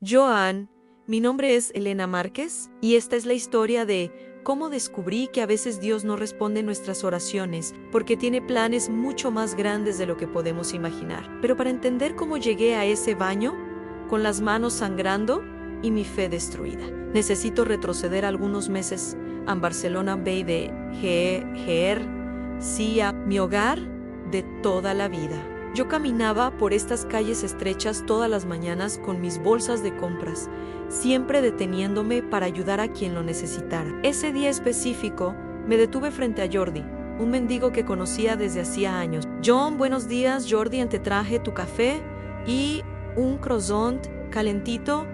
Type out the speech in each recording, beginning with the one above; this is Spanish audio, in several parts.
Joan, mi nombre es Elena Márquez y esta es la historia de cómo descubrí que a veces Dios no responde nuestras oraciones porque tiene planes mucho más grandes de lo que podemos imaginar. Pero para entender cómo llegué a ese baño, con las manos sangrando y mi fe destruida, necesito retroceder algunos meses a Barcelona Bay de GR, CIA, mi hogar de toda la vida. Yo caminaba por estas calles estrechas todas las mañanas con mis bolsas de compras, siempre deteniéndome para ayudar a quien lo necesitara. Ese día específico, me detuve frente a Jordi, un mendigo que conocía desde hacía años. John, buenos días, Jordi, te traje tu café y un croissant calentito.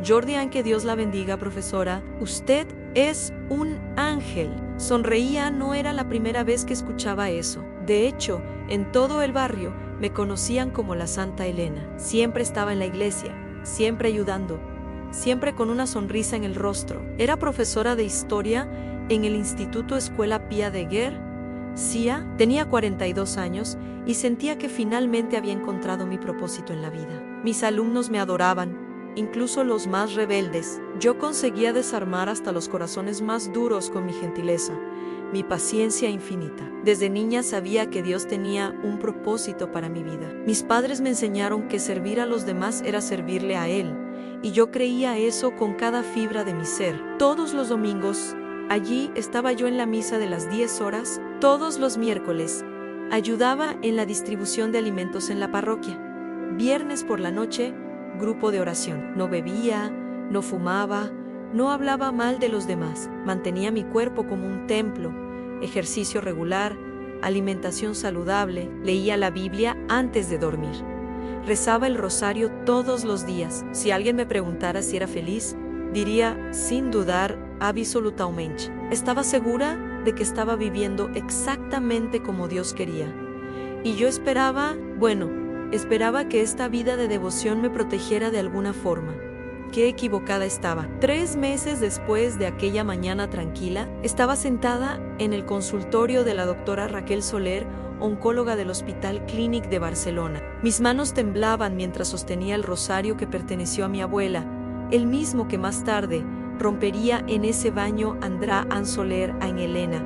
Jordi, que Dios la bendiga, profesora. Usted es un ángel. Sonreía, no era la primera vez que escuchaba eso. De hecho, en todo el barrio me conocían como la Santa Elena. Siempre estaba en la iglesia, siempre ayudando, siempre con una sonrisa en el rostro. Era profesora de historia en el Instituto Escuela Pía de Guer, CIA. Tenía 42 años y sentía que finalmente había encontrado mi propósito en la vida. Mis alumnos me adoraban, incluso los más rebeldes. Yo conseguía desarmar hasta los corazones más duros con mi gentileza, mi paciencia infinita. Desde niña sabía que Dios tenía un propósito para mi vida. Mis padres me enseñaron que servir a los demás era servirle a Él, y yo creía eso con cada fibra de mi ser. Todos los domingos, allí estaba yo en la misa de las 10 horas. Todos los miércoles, ayudaba en la distribución de alimentos en la parroquia. Viernes por la noche, grupo de oración. No bebía, no fumaba, no hablaba mal de los demás. Mantenía mi cuerpo como un templo, ejercicio regular, alimentación saludable, leía la Biblia antes de dormir. Rezaba el rosario todos los días. Si alguien me preguntara si era feliz, diría, sin dudar, absolutamente. Estaba segura de que estaba viviendo exactamente como Dios quería. Y yo esperaba que esta vida de devoción me protegiera de alguna forma. Qué equivocada estaba. 3 meses después de aquella mañana tranquila, estaba sentada en el consultorio de la doctora Raquel Soler, oncóloga del Hospital Clínic de Barcelona. Mis manos temblaban mientras sostenía el rosario que perteneció a mi abuela, el mismo que más tarde rompería en ese baño Andrà Soler en Elena.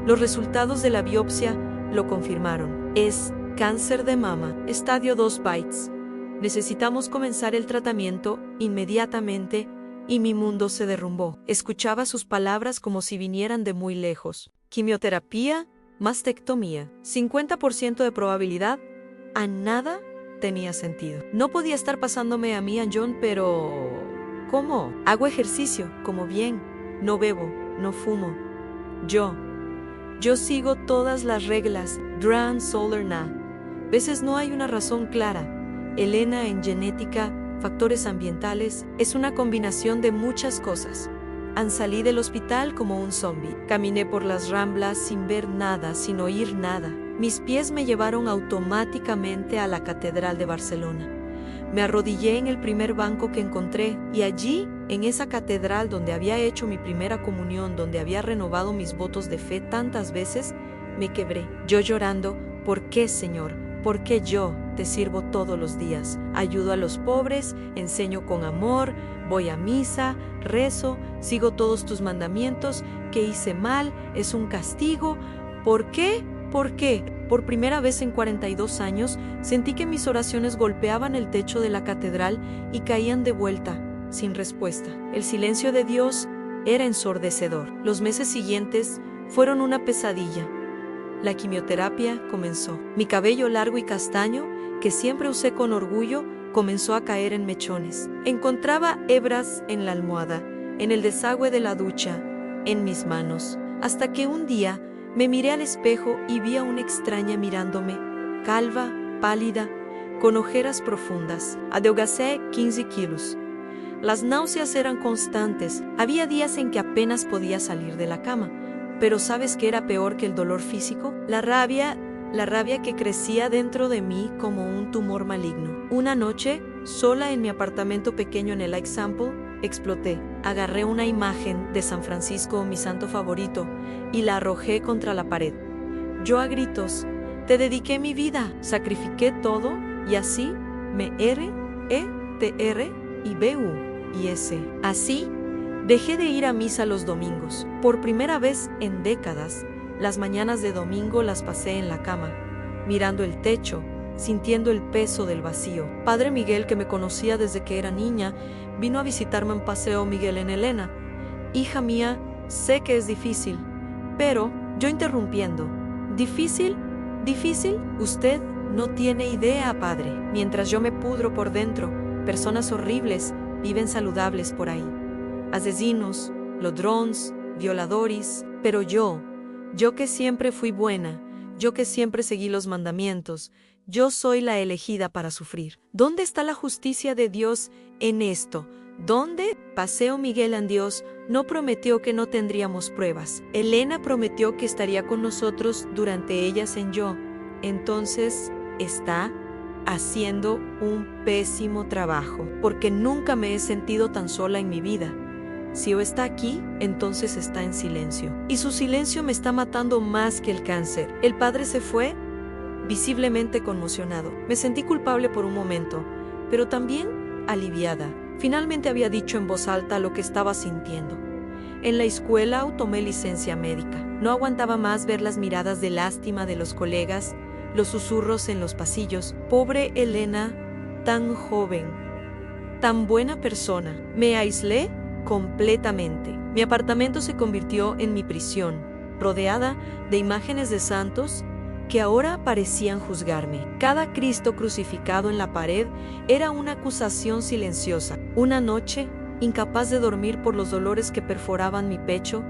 Los resultados de la biopsia lo confirmaron. Es cáncer de mama, estadio 2 bites. Necesitamos comenzar el tratamiento inmediatamente, y mi mundo se derrumbó. Escuchaba sus palabras como si vinieran de muy lejos. Quimioterapia, mastectomía, 50% de probabilidad. A nada tenía sentido. No podía estar pasándome a mí, a John, pero ¿cómo? Hago ejercicio, como bien, no bebo, no fumo. Yo sigo todas las reglas, Dran Solar Na. Veces no hay una razón clara. Elena en genética, factores ambientales, es una combinación de muchas cosas. Salí del hospital como un zombie. Caminé por las Ramblas sin ver nada, sin oír nada. Mis pies me llevaron automáticamente a la Catedral de Barcelona. Me arrodillé en el primer banco que encontré y allí, en esa catedral donde había hecho mi primera comunión, donde había renovado mis votos de fe tantas veces, me quebré. Yo llorando, ¿por qué, Señor? ¿Por qué yo te sirvo todos los días? Ayudo a los pobres, enseño con amor, voy a misa, rezo, sigo todos tus mandamientos. ¿Qué hice mal? ¿Es un castigo? ¿Por qué? ¿Por qué? Por primera vez en 42 años, sentí que mis oraciones golpeaban el techo de la catedral y caían de vuelta, sin respuesta. El silencio de Dios era ensordecedor. Los meses siguientes fueron una pesadilla. La quimioterapia comenzó. Mi cabello largo y castaño, que siempre usé con orgullo, comenzó a caer en mechones. Encontraba hebras en la almohada, en el desagüe de la ducha, en mis manos, hasta que un día me miré al espejo y vi a una extraña mirándome, calva, pálida, con ojeras profundas. Adelgacé 15 kilos. Las náuseas eran constantes. Había días en que apenas podía salir de la cama. Pero ¿sabes qué era peor que el dolor físico? La rabia que crecía dentro de mí como un tumor maligno. Una noche, sola en mi apartamento pequeño en el Example, exploté. Agarré una imagen de San Francisco, mi santo favorito, y la arrojé contra la pared. Yo a gritos, te dediqué mi vida, sacrifiqué todo, y así me y B.U. y S. Así, dejé de ir a misa los domingos. Por primera vez en décadas, las mañanas de domingo las pasé en la cama, mirando el techo, sintiendo el peso del vacío. Padre Miguel, que me conocía desde que era niña, vino a visitarme en Paseo Miguel en Elena. Hija mía, sé que es difícil, pero yo interrumpiendo. ¿Difícil? ¿Difícil? Usted no tiene idea, padre. Mientras yo me pudro por dentro, personas horribles viven saludables por ahí. Asesinos, ladrones, violadores, pero yo que siempre fui buena, yo que siempre seguí los mandamientos, yo soy la elegida para sufrir. ¿Dónde está la justicia de Dios en esto? ¿Dónde? Paseo Miguel en Dios no prometió que no tendríamos pruebas. Elena prometió que estaría con nosotros durante ellas en yo. Entonces, está haciendo un pésimo trabajo, porque nunca me he sentido tan sola en mi vida. Si O está aquí, entonces está en silencio. Y su silencio me está matando más que el cáncer. El padre se fue, visiblemente conmocionado. Me sentí culpable por un momento, pero también aliviada. Finalmente había dicho en voz alta lo que estaba sintiendo. En la escuela tomé licencia médica. No aguantaba más ver las miradas de lástima de los colegas, los susurros en los pasillos. Pobre Elena, tan joven, tan buena persona. Me aislé completamente. Mi apartamento se convirtió en mi prisión, rodeada de imágenes de santos que ahora parecían juzgarme. Cada Cristo crucificado en la pared era una acusación silenciosa. Una noche, incapaz de dormir por los dolores que perforaban mi pecho,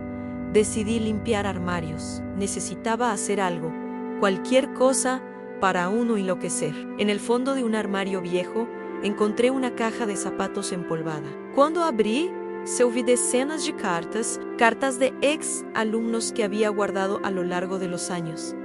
decidí limpiar armarios. Necesitaba hacer algo, cualquier cosa para uno enloquecer. En el fondo de un armario viejo, encontré una caja de zapatos empolvada. Cuando abrí, vi decenas de cartas de ex alumnos que había guardado a lo largo de los años.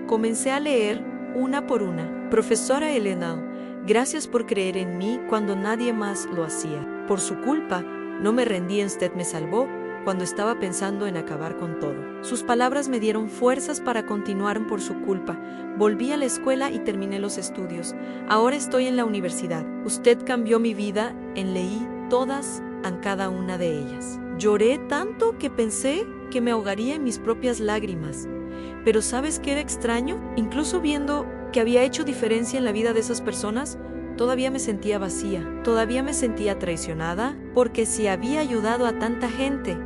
Comencé a leer una por una. Profesora Elena, gracias por creer en mí cuando nadie más lo hacía. Por su culpa, no me rendí, usted me salvó cuando estaba pensando en acabar con todo. Sus palabras me dieron fuerzas para continuar por su culpa. Volví a la escuela y terminé los estudios. Ahora estoy en la universidad. Usted cambió mi vida, leí todas en cada una de ellas. Lloré tanto que pensé que me ahogaría en mis propias lágrimas. Pero ¿sabes qué era extraño? Incluso viendo que había hecho diferencia en la vida de esas personas, todavía me sentía vacía, todavía me sentía traicionada, porque si había ayudado a tanta gente,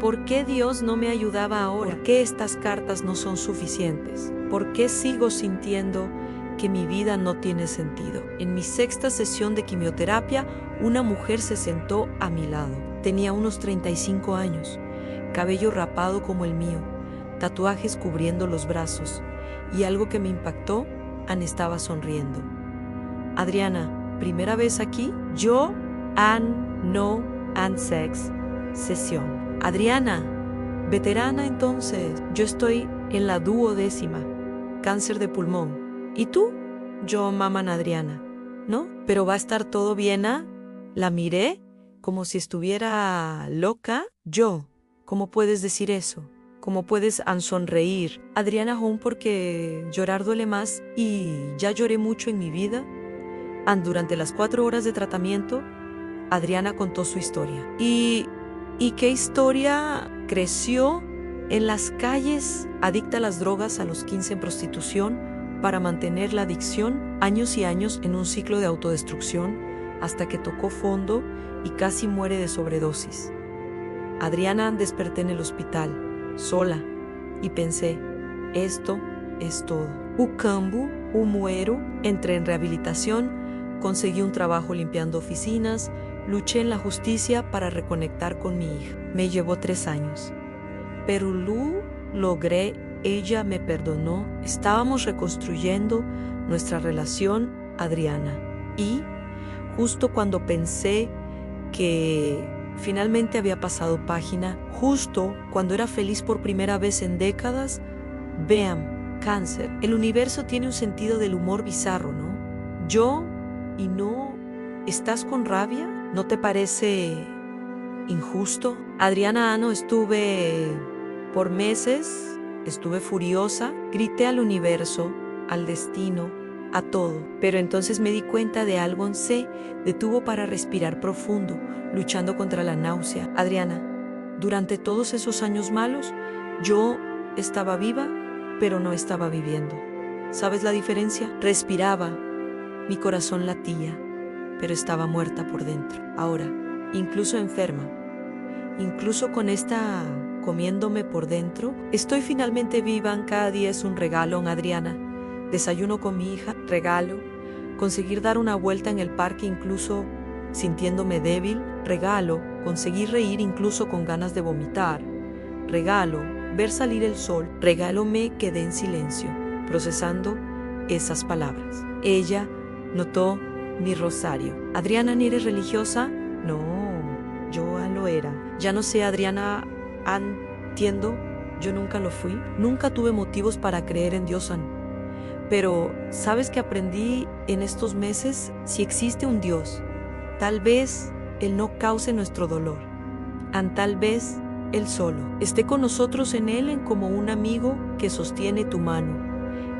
¿por qué Dios no me ayudaba ahora? ¿Por qué estas cartas no son suficientes? ¿Por qué sigo sintiendo que mi vida no tiene sentido? En mi 6ª sesión de quimioterapia, una mujer se sentó a mi lado. Tenía unos 35 años, cabello rapado como el mío, tatuajes cubriendo los brazos, y algo que me impactó, Anne estaba sonriendo. Adriana, ¿primera vez aquí? Yo, Anne, no, Anne sex, sesión. Adriana, veterana entonces. Yo estoy en la 12ª, cáncer de pulmón. ¿Y tú? Yo, maman Adriana. ¿No? ¿Pero va a estar todo bien, ah? La miré como si estuviera loca. Yo, ¿cómo puedes decir eso? ¿Cómo puedes sonreír? Adriana aún porque llorar duele más y ya lloré mucho en mi vida. Durante las 4 horas de tratamiento, Adriana contó su historia. ¿Y qué historia? Creció en las calles, adicta a las drogas, a los 15 en prostitución, para mantener la adicción, años y años en un ciclo de autodestrucción, hasta que tocó fondo y casi muere de sobredosis. Adriana desperté en el hospital, sola, y pensé, esto es todo. Ucambu, muero, entré en rehabilitación, conseguí un trabajo limpiando oficinas, luché en la justicia para reconectar con mi hija. Me llevó 3 años. Pero lo logré, ella me perdonó, estábamos reconstruyendo nuestra relación, Adriana. Y justo cuando pensé que finalmente había pasado página, justo cuando era feliz por primera vez en décadas, vean, cáncer. El universo tiene un sentido del humor bizarro, ¿no? Yo y no, ¿estás con rabia? ¿No te parece injusto? Adriana Ano, estuve por meses, estuve furiosa, grité al universo, al destino, a todo. Pero entonces me di cuenta de algo. Se detuvo para respirar profundo, luchando contra la náusea. Adriana, durante todos esos años malos, yo estaba viva, pero no estaba viviendo. ¿Sabes la diferencia? Respiraba, mi corazón latía, pero estaba muerta por dentro. Ahora, incluso enferma, incluso con esta comiéndome por dentro, estoy finalmente viva. Cada día es un regalo, Adriana. Desayuno con mi hija, regalo. Conseguir dar una vuelta en el parque incluso sintiéndome débil, regalo. Conseguir reír incluso con ganas de vomitar, regalo. Ver salir el sol, regalo. Me quedé en silencio, procesando esas palabras. Ella notó mi rosario. Adriana, ¿ni eres religiosa? No, yo lo era. Ya no sé, Adriana, entiendo, yo nunca lo fui. Nunca tuve motivos para creer en Dios. Pero, ¿sabes qué aprendí en estos meses? Si existe un Dios, tal vez Él no cause nuestro dolor. Tal vez Él solo esté con nosotros en Él como un amigo que sostiene tu mano.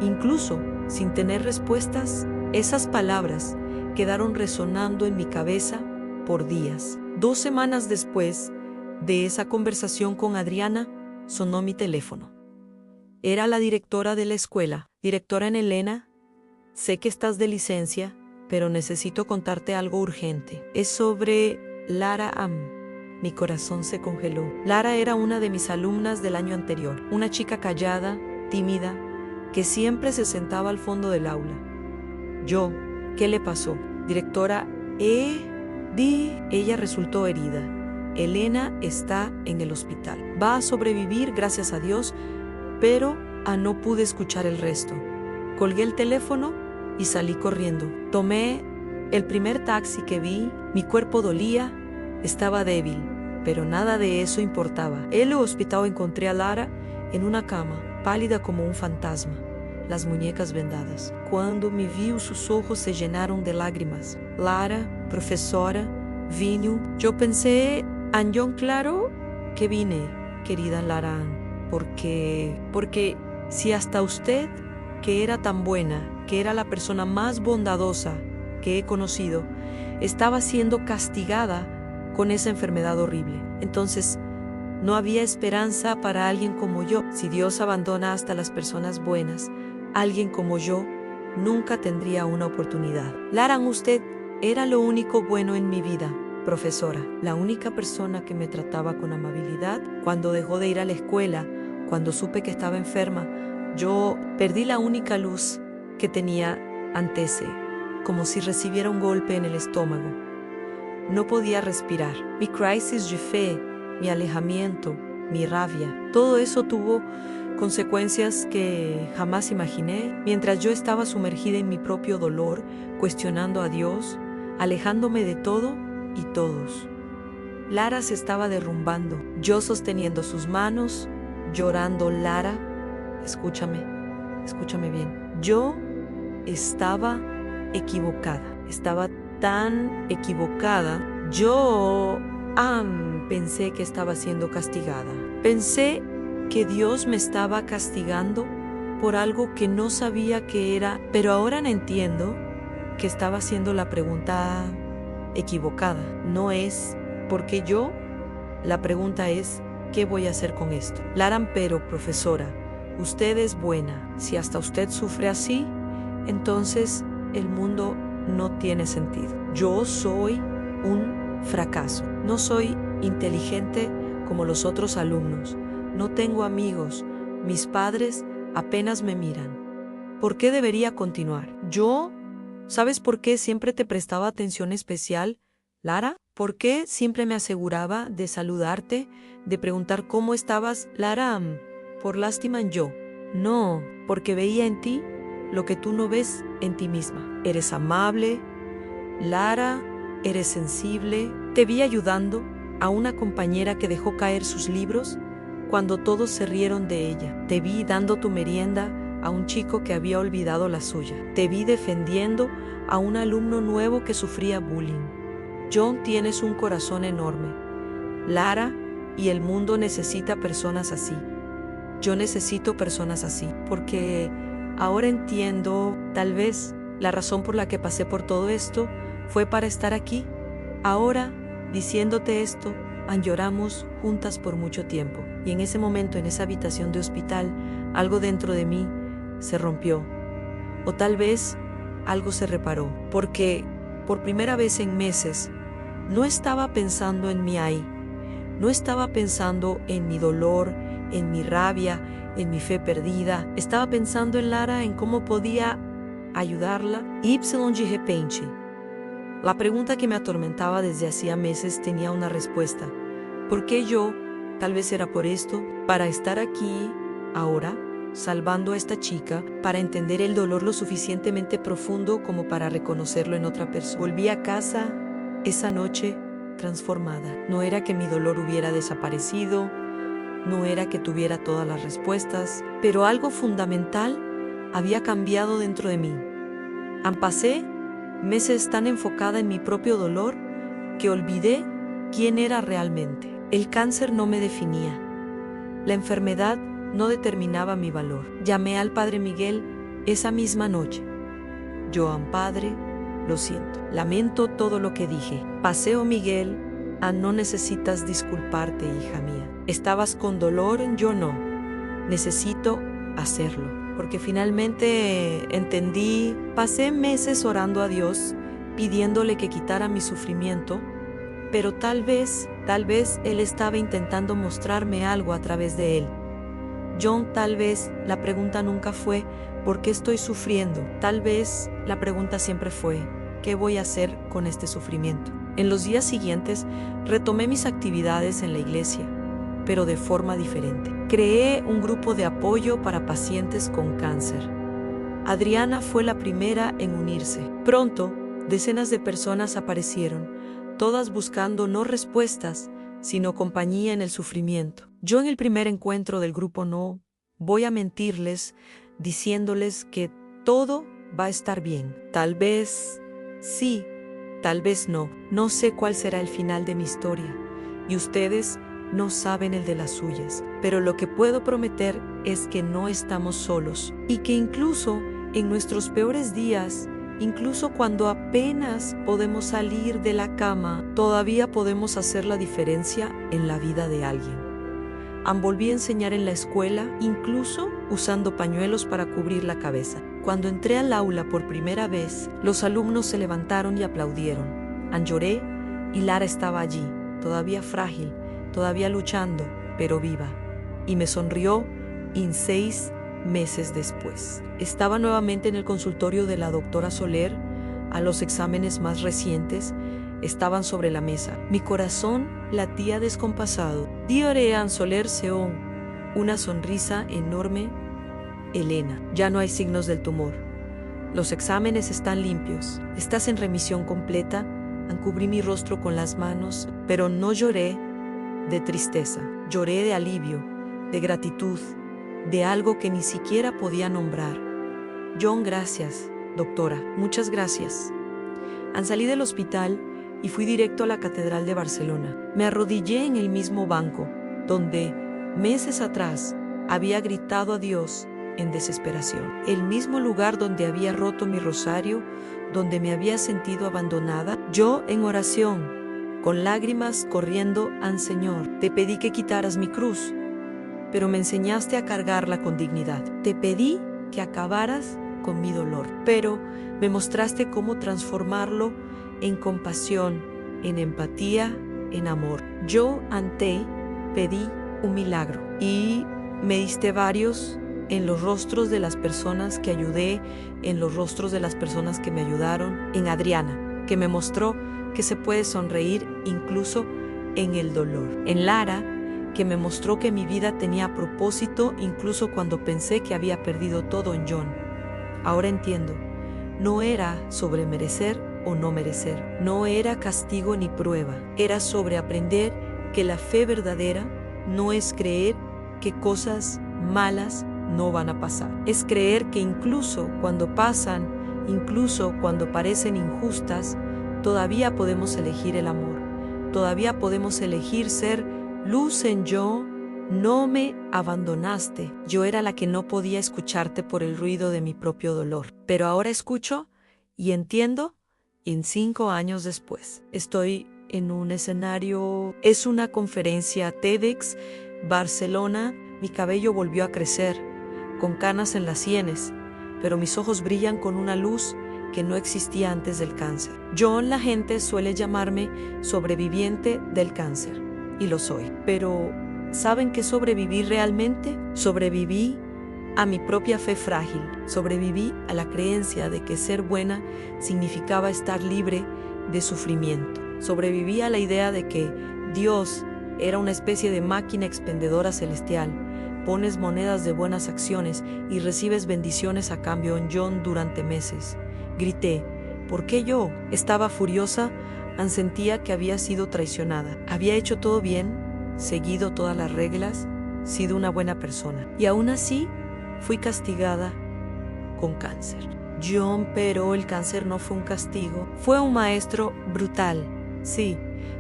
Incluso sin tener respuestas, esas palabras quedaron resonando en mi cabeza por días. 2 semanas después de esa conversación con Adriana, sonó mi teléfono. Era la directora de la escuela. Directora Elena, sé que estás de licencia, pero necesito contarte algo urgente. Es sobre Lara Mi corazón se congeló. Lara era una de mis alumnas del año anterior, una chica callada, tímida, que siempre se sentaba al fondo del aula. ¿Qué le pasó? Directora, ella resultó herida. Elena está en el hospital. Va a sobrevivir, gracias a Dios, pero no pude escuchar el resto. Colgué el teléfono y salí corriendo. Tomé el primer taxi que vi, mi cuerpo dolía, estaba débil, pero nada de eso importaba. En el hospital encontré a Lara en una cama, pálida como un fantasma, las muñecas vendadas. Cuando me vi, sus ojos se llenaron de lágrimas. Lara, profesora, vino. Yo pensé, claro que vine, querida Lara, porque si hasta usted, que era tan buena, que era la persona más bondadosa que he conocido, estaba siendo castigada con esa enfermedad horrible, entonces no había esperanza para alguien como yo. Si Dios abandona hasta las personas buenas, alguien como yo nunca tendría una oportunidad. Lara, usted era lo único bueno en mi vida, profesora, la única persona que me trataba con amabilidad. Cuando dejó de ir a la escuela, cuando supe que estaba enferma, yo perdí la única luz que tenía antes, como si recibiera un golpe en el estómago. No podía respirar. Mi crisis de fe, mi alejamiento, mi rabia, todo eso tuvo consecuencias que jamás imaginé mientras yo estaba sumergida en mi propio dolor, cuestionando a Dios, alejándome de todo y todos. Lara se estaba derrumbando, yo sosteniendo sus manos, llorando. Lara, escúchame bien. Yo estaba equivocada, estaba tan equivocada. Yo pensé que estaba siendo castigada. Pensé que Dios me estaba castigando por algo que no sabía que era, pero ahora entiendo que estaba haciendo la pregunta equivocada. No es porque yo, la pregunta es, ¿qué voy a hacer con esto? Lara, pero profesora, usted es buena. Si hasta usted sufre así, entonces el mundo no tiene sentido. Yo soy un fracaso. No soy inteligente como los otros alumnos. No tengo amigos. Mis padres apenas me miran. ¿Por qué debería continuar? ¿Sabes por qué siempre te prestaba atención especial, Lara? ¿Por qué siempre me aseguraba de saludarte, de preguntar cómo estabas? Lara, por lástima en yo. No, porque veía en ti lo que tú no ves en ti misma. Eres amable, Lara, eres sensible. Te vi ayudando a una compañera que dejó caer sus libros cuando todos se rieron de ella. Te vi dando tu merienda a un chico que había olvidado la suya. Te vi defendiendo a un alumno nuevo que sufría bullying. John, tienes un corazón enorme. Lara, y el mundo necesita personas así. Yo necesito personas así, porque ahora entiendo, tal vez La razón por la que pasé por todo esto fue para estar aquí. Ahora, diciéndote esto, lloramos juntas por mucho tiempo. Y en ese momento, en esa habitación de hospital, algo dentro de mí se rompió. O tal vez algo se reparó. Porque por primera vez en meses, no estaba pensando en mi ahí. No estaba pensando en mi dolor, en mi rabia, en mi fe perdida. Estaba pensando en Lara, en cómo podía ayudarla. Y de repente, la pregunta que me atormentaba desde hacía meses tenía una respuesta. ¿Por qué yo? Tal vez era por esto, para estar aquí, ahora, salvando a esta chica, para entender el dolor lo suficientemente profundo como para reconocerlo en otra persona. Volví a casa esa noche transformada. No era que mi dolor hubiera desaparecido, no era que tuviera todas las respuestas, pero algo fundamental había cambiado dentro de mí. Pasé meses tan enfocada en mi propio dolor que olvidé quién era realmente. El cáncer no me definía. La enfermedad no determinaba mi valor. Llamé al Padre Miguel esa misma noche. Joan Padre, lo siento. Lamento todo lo que dije. Paseo Miguel, no necesitas disculparte, hija mía. Estabas con dolor, yo no. Necesito hacerlo. Porque finalmente entendí, pasé meses orando a Dios, pidiéndole que quitara mi sufrimiento, pero tal vez Él estaba intentando mostrarme algo a través de él. John, tal vez la pregunta nunca fue, ¿por qué estoy sufriendo? Tal vez la pregunta siempre fue, ¿qué voy a hacer con este sufrimiento? En los días siguientes, retomé mis actividades en la iglesia, pero de forma diferente. Creé un grupo de apoyo para pacientes con cáncer. Adriana fue la primera en unirse. Pronto, decenas de personas aparecieron, todas buscando no respuestas, sino compañía en el sufrimiento. Yo en el primer encuentro del grupo no voy a mentirles diciéndoles que todo va a estar bien. Tal vez sí, tal vez no. No sé cuál será el final de mi historia y ustedes no saben el de las suyas, pero lo que puedo prometer es que no estamos solos y que incluso en nuestros peores días, incluso cuando apenas podemos salir de la cama, todavía podemos hacer la diferencia en la vida de alguien. Volví a enseñar en la escuela, incluso usando pañuelos para cubrir la cabeza. Cuando entré al aula por primera vez, los alumnos se levantaron y aplaudieron. Lloré y Lara estaba allí, todavía frágil, todavía luchando, pero viva. Y me sonrió 6 meses después. Estaba nuevamente en el consultorio de la doctora Soler. A los exámenes más recientes estaban sobre la mesa. Mi corazón latía descompasado. Diorean Soler Seón, una sonrisa enorme. Elena, ya no hay signos del tumor. Los exámenes están limpios. Estás en remisión completa. Cubrí mi rostro con las manos, pero no lloré de tristeza. Lloré de alivio, de gratitud, de algo que ni siquiera podía nombrar. John, gracias, doctora, muchas gracias. Salí del hospital y fui directo a la Catedral de Barcelona. Me arrodillé en el mismo banco, donde, meses atrás, había gritado a Dios en desesperación. El mismo lugar donde había roto mi rosario, donde me había sentido abandonada. Yo en oración, con lágrimas corriendo al Señor. Te pedí que quitaras mi cruz, pero me enseñaste a cargarla con dignidad. Te pedí que acabaras con mi dolor, pero me mostraste cómo transformarlo en compasión, en empatía, en amor. Yo pedí un milagro y me diste varios en los rostros de las personas que ayudé, en los rostros de las personas que me ayudaron, en Adriana, que me mostró que se puede sonreír incluso en el dolor, en Lara, que me mostró que mi vida tenía propósito incluso cuando pensé que había perdido todo, en John. Ahora entiendo, no era sobre merecer o no merecer, no era castigo ni prueba, era sobre aprender que la fe verdadera no es creer que cosas malas no van a pasar, es creer que incluso cuando pasan, incluso cuando parecen injustas, todavía podemos elegir el amor, todavía podemos elegir ser luz en yo. No me abandonaste. Yo era la que no podía escucharte por el ruido de mi propio dolor. Pero ahora escucho Y entiendo, en 5 años después, estoy en un escenario, es una conferencia TEDx, Barcelona, mi cabello volvió a crecer, con canas en las sienes, pero mis ojos brillan con una luz que no existía antes del cáncer. La gente suele llamarme sobreviviente del cáncer, y lo soy. Pero, ¿saben qué sobreviví realmente? Sobreviví a mi propia fe frágil. Sobreviví a la creencia de que ser buena significaba estar libre de sufrimiento. Sobreviví a la idea de que Dios era una especie de máquina expendedora celestial. Pones monedas de buenas acciones y recibes bendiciones a cambio en John durante meses. Grité, ¿por qué yo? Estaba furiosa, sentía que había sido traicionada. Había hecho todo bien, seguido todas las reglas, sido una buena persona. Y aún así, fui castigada con cáncer. Pero el cáncer no fue un castigo, fue un maestro brutal, sí,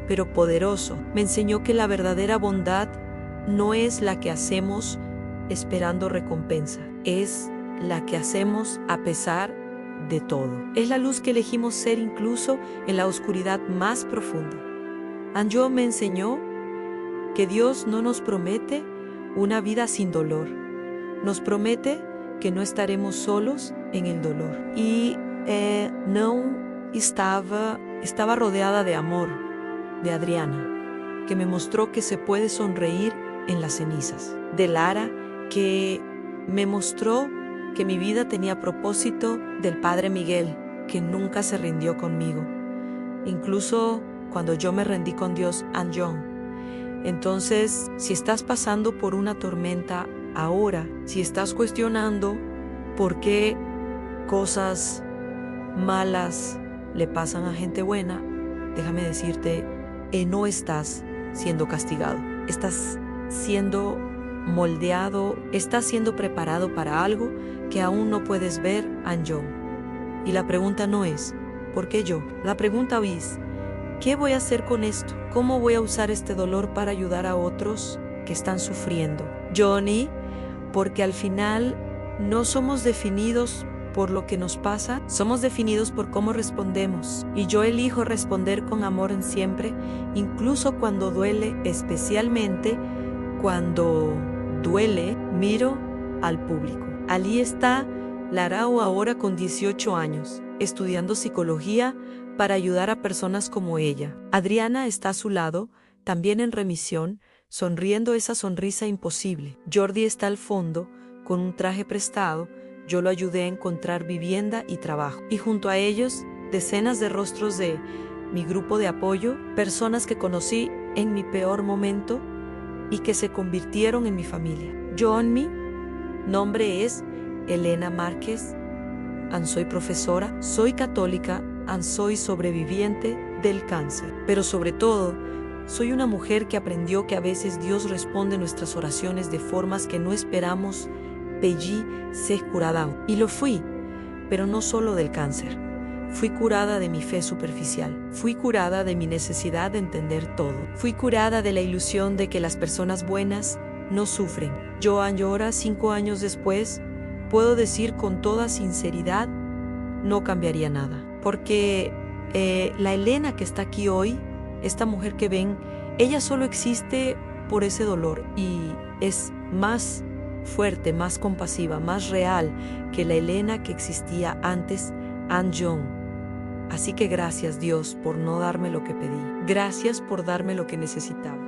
pero poderoso. Me enseñó que la verdadera bondad no es la que hacemos esperando recompensa, es la que hacemos a pesar de todo. Es la luz que elegimos ser incluso en la oscuridad más profunda. Anjo me enseñó que Dios no nos promete una vida sin dolor, nos promete que no estaremos solos en el dolor. Y estaba rodeada de amor, de Adriana, que me mostró que se puede sonreír en las cenizas, de Lara, que me mostró que mi vida tenía propósito, del Padre Miguel, que nunca se rindió conmigo, incluso cuando yo me rendí con Dios, Anjo. Entonces, si estás pasando por una tormenta ahora, si estás cuestionando por qué cosas malas le pasan a gente buena, déjame decirte, no estás siendo castigado, estás siendo moldeado, estás siendo preparado para algo que aún no puedes ver, Anjo. Y la pregunta no es, ¿por qué yo? La pregunta es, ¿qué voy a hacer con esto? ¿Cómo voy a usar este dolor para ayudar a otros que están sufriendo? Johnny, porque al final no somos definidos por lo que nos pasa, somos definidos por cómo respondemos. Y yo elijo responder con amor en siempre, incluso cuando duele, especialmente cuando duele, miro al público. Allí está Larao ahora con 18 años, estudiando psicología para ayudar a personas como ella. Adriana está a su lado, también en remisión, sonriendo esa sonrisa imposible. Jordi está al fondo, con un traje prestado. Yo lo ayudé a encontrar vivienda y trabajo. Y junto a ellos, decenas de rostros de mi grupo de apoyo, personas que conocí en mi peor momento y que se convirtieron en mi familia. Mi nombre es Elena Márquez, soy profesora, soy católica, soy sobreviviente del cáncer. Pero sobre todo, soy una mujer que aprendió que a veces Dios responde nuestras oraciones de formas que no esperamos. Pellí ser curada. Y lo fui, pero no solo del cáncer. Fui curada de mi fe superficial. Fui curada de mi necesidad de entender todo. Fui curada de la ilusión de que las personas buenas no sufren. Yo ahora, 5 años después, puedo decir con toda sinceridad, no cambiaría nada. Porque la Elena que está aquí hoy, esta mujer que ven, ella solo existe por ese dolor y es más fuerte, más compasiva, más real que la Elena que existía antes, Anjo. Así que gracias, Dios, por no darme lo que pedí. Gracias por darme lo que necesitaba.